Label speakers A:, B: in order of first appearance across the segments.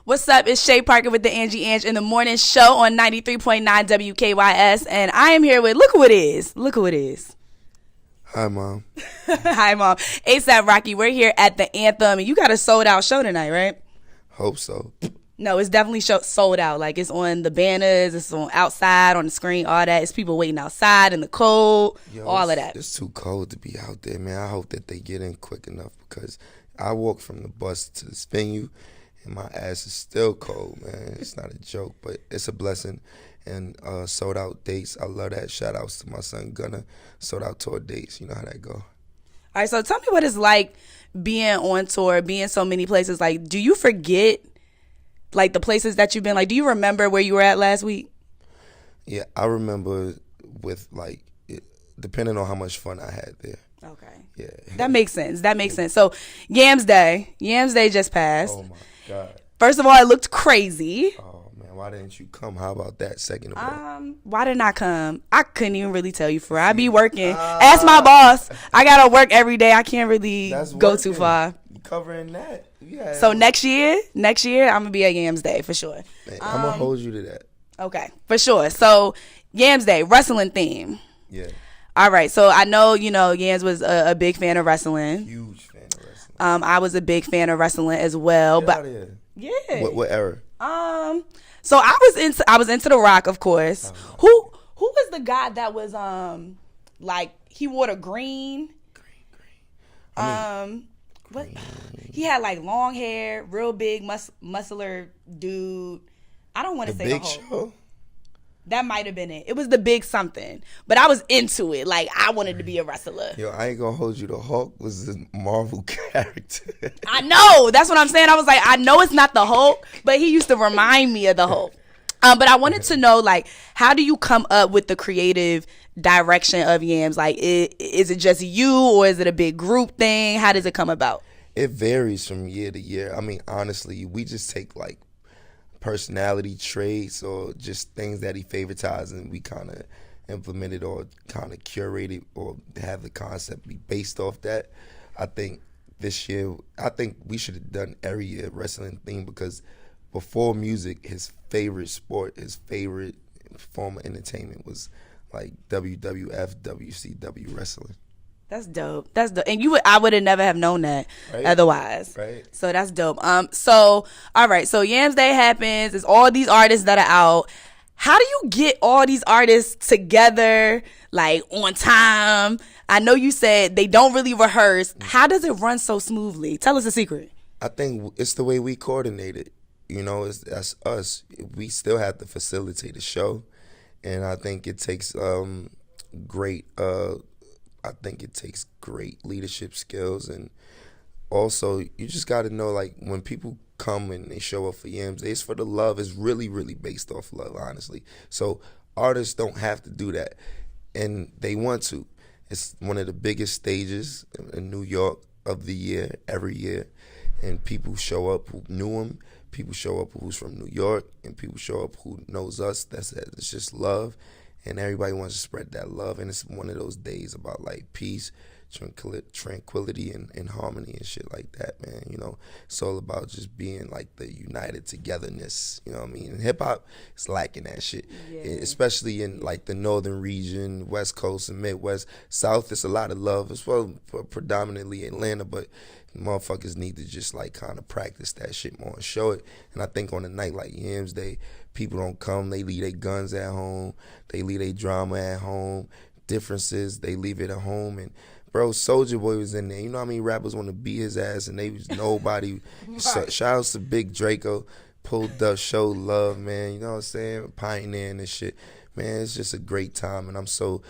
A: What's up? It's Chey Parker with the Angie Ange in the morning show on 93.9 WKYS, and I am here with, look who it is. Look who it is.
B: Hi, Mom.
A: Hi, Mom. ASAP Rocky, we're here at the Anthem, and you got a sold-out show tonight, right?
B: Hope so.
A: No, it's definitely sold out. Like, it's on the banners, it's on outside, on the screen, all that. It's people waiting outside in the cold, all of that.
B: It's too cold to be out there, man. I hope that they get in quick enough because I walked from the bus to this venue, and my ass is still cold, man. It's not a joke, but it's a blessing. And sold out dates, I love that. Shout outs to my son Gunna. Sold out tour dates, you know how that go.
A: All right, so tell me what it's like being on tour, being so many places. Like, do you forget, like, the places that you've been? Like, do you remember where you were at last week?
B: Yeah, I remember with, like, depending on how much fun I had there.
A: Okay.
B: Yeah.
A: That makes sense. That makes sense. So, Yams Day. Yams Day just passed.
B: Oh, my God.
A: First of all, it looked crazy.
B: Oh, man, why didn't you come? How about that? Second of all.
A: Why didn't I come? I couldn't even really tell you for. I be working. Ask my boss. I gotta work every day. I can't really go too far.
B: You covering that? Yeah.
A: So next year, I'm gonna be at Yams Day for sure.
B: Man, I'm gonna hold you to that.
A: Okay, for sure. So Yams Day, wrestling theme.
B: Yeah.
A: All right. So I know Yams was a big fan of wrestling.
B: Huge fan of wrestling.
A: I was a big fan of wrestling as well.
B: Get
A: but
B: out of here.
A: yeah.
B: What era?
A: So I was into The Rock, of course. Who was the guy that was like he wore the green? What? He had like long hair, real big, muscular dude. I don't want to say
B: Big
A: the whole.
B: Show.
A: That might have been it. It was the big something, but I was into it. Like I wanted to be a wrestler.
B: Yo, I ain't gonna hold you. The Hulk was a Marvel character.
A: I know. That's what I'm saying. I was like, I know it's not the Hulk, but he used to remind me of the Hulk. But I wanted to know, like, how do you come up with the creative direction of Yams? Like, is it just you, or is it a big group thing? How does it come about?
B: It varies from year to year. I mean, honestly, we just take like personality traits or just things that he favoritized, and we kind of implemented or kind of curated or have the concept be based off that. I think this year, we should have done every year wrestling theme because before music, his favorite sport, his favorite form of entertainment was like WWF, WCW wrestling.
A: That's dope. That's dope. And I would have never have known that otherwise.
B: Right.
A: So that's dope. So all right. So Yams Day happens. It's all these artists that are out. How do you get all these artists together, like, on time? I know you said they don't really rehearse. How does it run so smoothly? Tell us a secret.
B: I think it's the way we coordinate it. That's us. We still have to facilitate the show, and I think it takes great leadership skills, and also you just got to know, like, when people come and they show up for Yams Day, it's for the love. It's really, really based off love, honestly. So artists don't have to do that, and they want to. It's one of the biggest stages in New York of the year, every year, and people show up who knew him. People show up who's from New York, and people show up who knows us. It's just love, and everybody wants to spread that love. And it's one of those days about, like, peace, tranquility, and harmony and shit like that, man. It's all about just being like the united togetherness. You know what I mean? And hip hop is lacking that shit, especially in like the northern region, West Coast and Midwest. South, it's a lot of love as well, predominantly Atlanta, but motherfuckers need to just like kind of practice that shit more and show it. And I think on a night like Yams Day, people don't come. They leave their guns at home. They leave their drama at home. Differences, they leave it at home. And bro, Soulja Boy was in there. You know how many rappers want to beat his ass, and they was nobody. Right. Shout outs to Big Draco, pulled up, showed love, man. You know what I'm saying? Pioneering and shit. Man, it's just a great time, and I'm so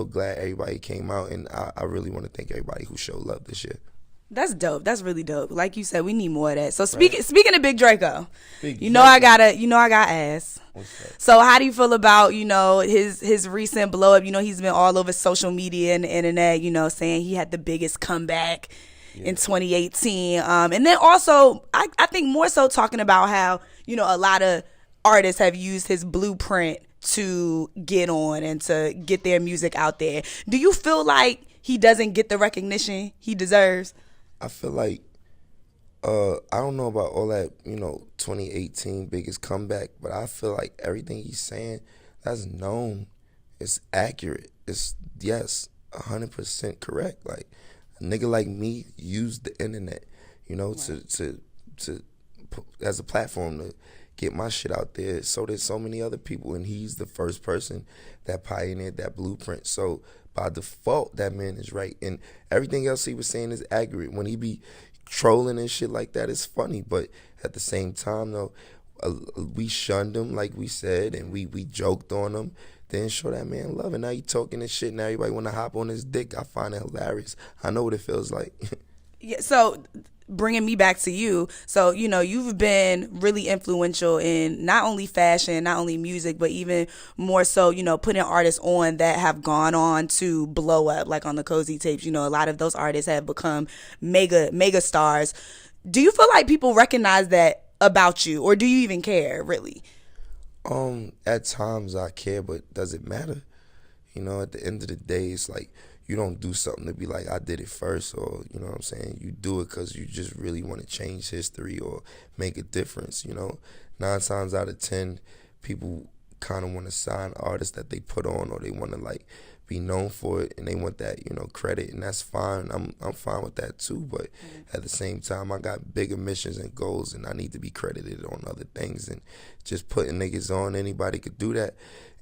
B: glad everybody came out, and I really want to thank everybody who showed love this year.
A: That's dope. That's really dope. Like you said, we need more of that. So speaking of Big Draco, I got ass. So how do you feel about, his recent blow up? He's been all over social media and the internet, saying he had the biggest comeback in 2018. And then also, I think more so talking about how, a lot of artists have used his blueprint to get on and to get their music out there. Do you feel like he doesn't get the recognition he deserves?
B: I feel like I don't know about all that, 2018 biggest comeback, but I feel like everything he's saying, that's known. It's accurate. It's, yes, 100% correct. Like, a nigga like me used the internet, right, to as a platform to get my shit out there. So there's so many other people, and he's the first person that pioneered that blueprint. So by default, that man is right, and everything else he was saying is accurate. When he be trolling and shit like that, it's funny, but at the same time, though, we shunned him, like we said, and we joked on him. Then show that man love, and now he talking this shit, and everybody want to hop on his dick. I find it hilarious. I know what it feels like.
A: Yeah, so bringing me back to you, so you've been really influential in not only fashion, not only music, but even more so putting artists on that have gone on to blow up, like on the Cozy Tapes. A lot of those artists have become mega stars. Do you feel like people recognize that about you, or do you even care, really?
B: At times I care, but does it matter? At the end of the day, it's like, you don't do something to be like, I did it first, or, you know what I'm saying? You do it because you just really want to change history or make a difference, 9 times out of 10, people kind of want to sign artists that they put on, or they want to, like, be known for it, and they want that, credit, and that's fine. I'm fine with that too, but at the same time, I got bigger missions and goals, and I need to be credited on other things, and just putting niggas on, anybody could do that.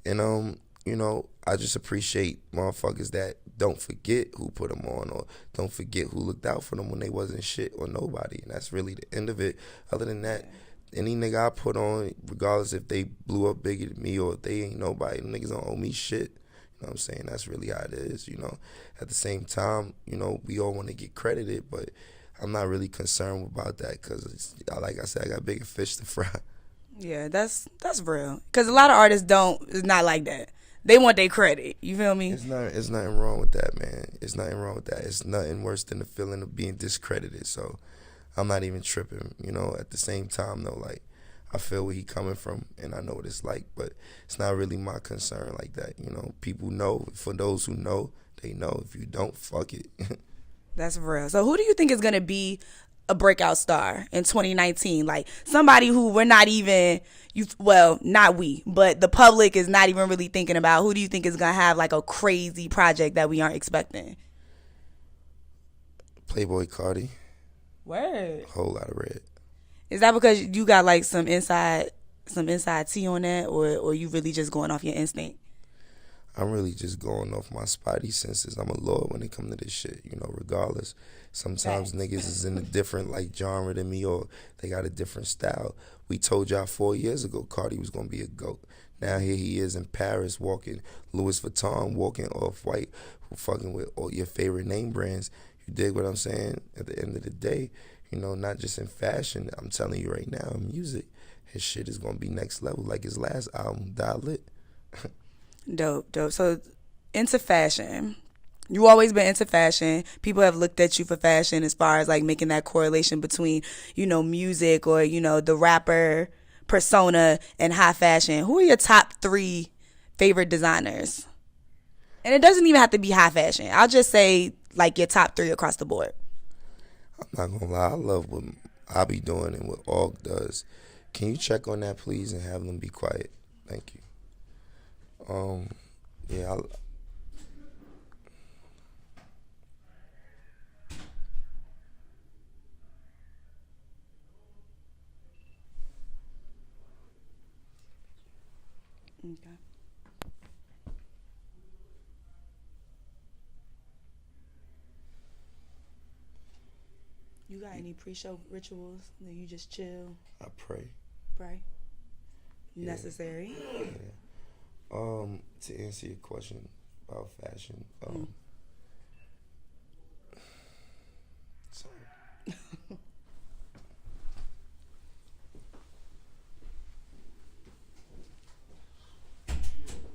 B: And I just appreciate motherfuckers that don't forget who put them on, or don't forget who looked out for them when they wasn't shit or nobody, and that's really the end of it. Other than that, any nigga I put on, regardless if they blew up bigger than me or if they ain't nobody, them niggas don't owe me shit. You know what I'm saying? That's really how it is, At the same time, we all want to get credited, but I'm not really concerned about that because, like I said, I got bigger fish to fry.
A: Yeah, that's real. Because a lot of artists it's not like that. They want their credit. You feel me?
B: It's nothing wrong with that, man. It's nothing wrong with that. It's nothing worse than the feeling of being discredited. So I'm not even tripping, At the same time, though, like, I feel where he coming from, and I know what it's like, but it's not really my concern like that. People know. For those who know, they know. If you don't, fuck it.
A: That's real. So who do you think is going to be a breakout star in 2019? Like, somebody who we're not even, not we, but the public is not even really thinking about. Who do you think is going to have, like, a crazy project that we aren't expecting?
B: Playboy Cardi.
A: Word.
B: A whole lot of red.
A: Is that because you got, like, some inside tea on that, or you really just going off your instinct?
B: I'm really just going off my spidey senses. I'm a lord when it comes to this shit, regardless. Sometimes niggas is in a different, like, genre than me, or they got a different style. We told y'all 4 years ago Cardi was going to be a GOAT. Now here he is in Paris walking Louis Vuitton, walking Off-White, fucking with all your favorite name brands. You dig what I'm saying? At the end of the day, not just in fashion. I'm telling you right now, in music, his shit is going to be next level, like his last album, Die Lit.
A: Dope. So, into fashion. You always been into fashion. People have looked at you for fashion as far as, like, making that correlation between, music or, the rapper persona and high fashion. Who are your top 3 favorite designers? And it doesn't even have to be high fashion. I'll just say, like, your top 3 across the board.
B: I'm not going to lie. I love what I be doing and what Og does. Can you check on that, please, and have them be quiet? Thank you. Yeah,
A: Okay. You got any pre-show rituals? That you just chill?
B: I pray.
A: Pray. Yeah. Necessary.
B: Yeah. To answer your question about fashion, sorry.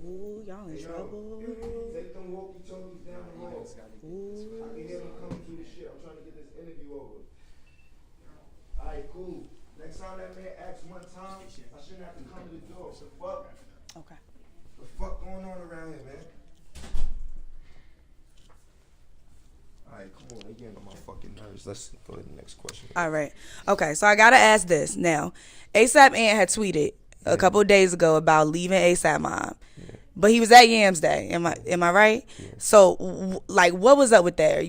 A: Ooh, y'all in trouble.
B: Take them walkie-talkies down the hall. I can hear them coming through the shit. I'm trying to get this interview over. All right, cool. Next time that man asks one time, I shouldn't have to come to the door. So fuck.
A: Okay.
B: What the fuck going on around here, man? All right, come on. They getting on my fucking nerves. Let's go to the next question.
A: All right. Okay, so I got to ask this now. ASAP Ant had tweeted a couple of days ago about leaving ASAP Mob. Yeah. But he was at Yams Day. Am I right? Yeah. So, like, what was up with that?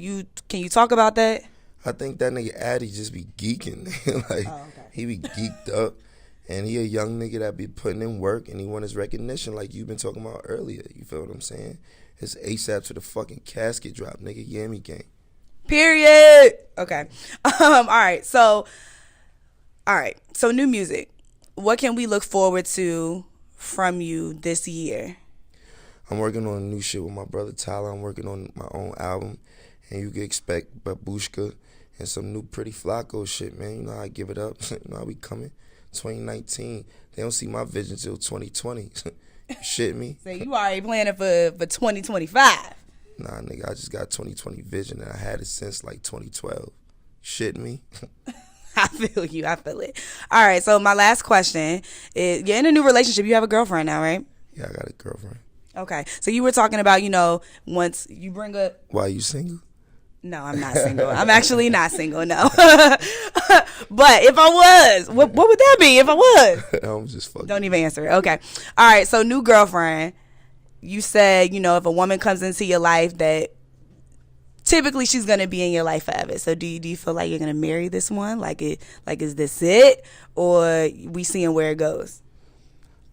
A: Can you talk about that?
B: I think that nigga Addy just be geeking. Like, he be geeked up. And he a young nigga that be putting in work, and he want his recognition like you've been talking about earlier. You feel what I'm saying? It's ASAP to the fucking casket drop, nigga. Yammy gang.
A: Period. Okay. All right. So new music. What can we look forward to from you this year?
B: I'm working on new shit with my brother Tyler. I'm working on my own album, and you can expect Babushka and some new Pretty Flacco shit, man. You know how I give it up. You know how we coming. 2019. They don't see my vision till 2020. Shit me.
A: So you already planning for 2025?
B: Nah, nigga, I just got 2020 vision, and I had it since like 2012. Shit me.
A: I feel you. I feel it. All right, so my last question is, you're in a new relationship. You have a girlfriend now, right?
B: Yeah, I got a girlfriend.
A: Okay. So you were talking about, once you bring up...
B: Why, you single?
A: No, I'm not single. I'm actually not single, no. But if I was, what would that be if I was?
B: I'm just fucking.
A: Don't even answer it. Okay. All right, so new girlfriend. You said, if a woman comes into your life that typically she's going to be in your life forever. So do you feel like you're going to marry this one? Like is this it? Or we seeing where it goes?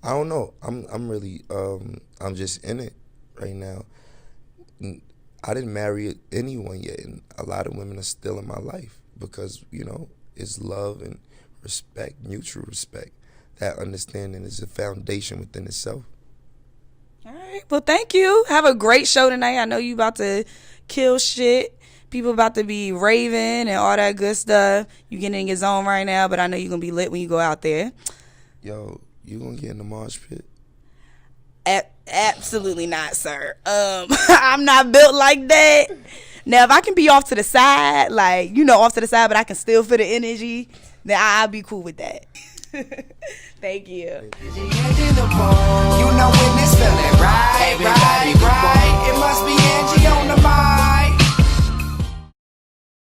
B: I don't know. I'm really, I'm just in it right now. I didn't marry anyone yet, and a lot of women are still in my life because, it's love and respect, mutual respect. That understanding is a foundation within itself.
A: All right. Well, thank you. Have a great show tonight. I know you about to kill shit. People about to be raving and all that good stuff. You getting in your zone right now, but I know you're going to be lit when you go out there.
B: Yo, you going to get in the mosh pit?
A: Absolutely not, sir. I'm not built like that. Now, if I can be off to the side, off to the side, but I can still feel the energy, then I'll be cool with that. Thank you.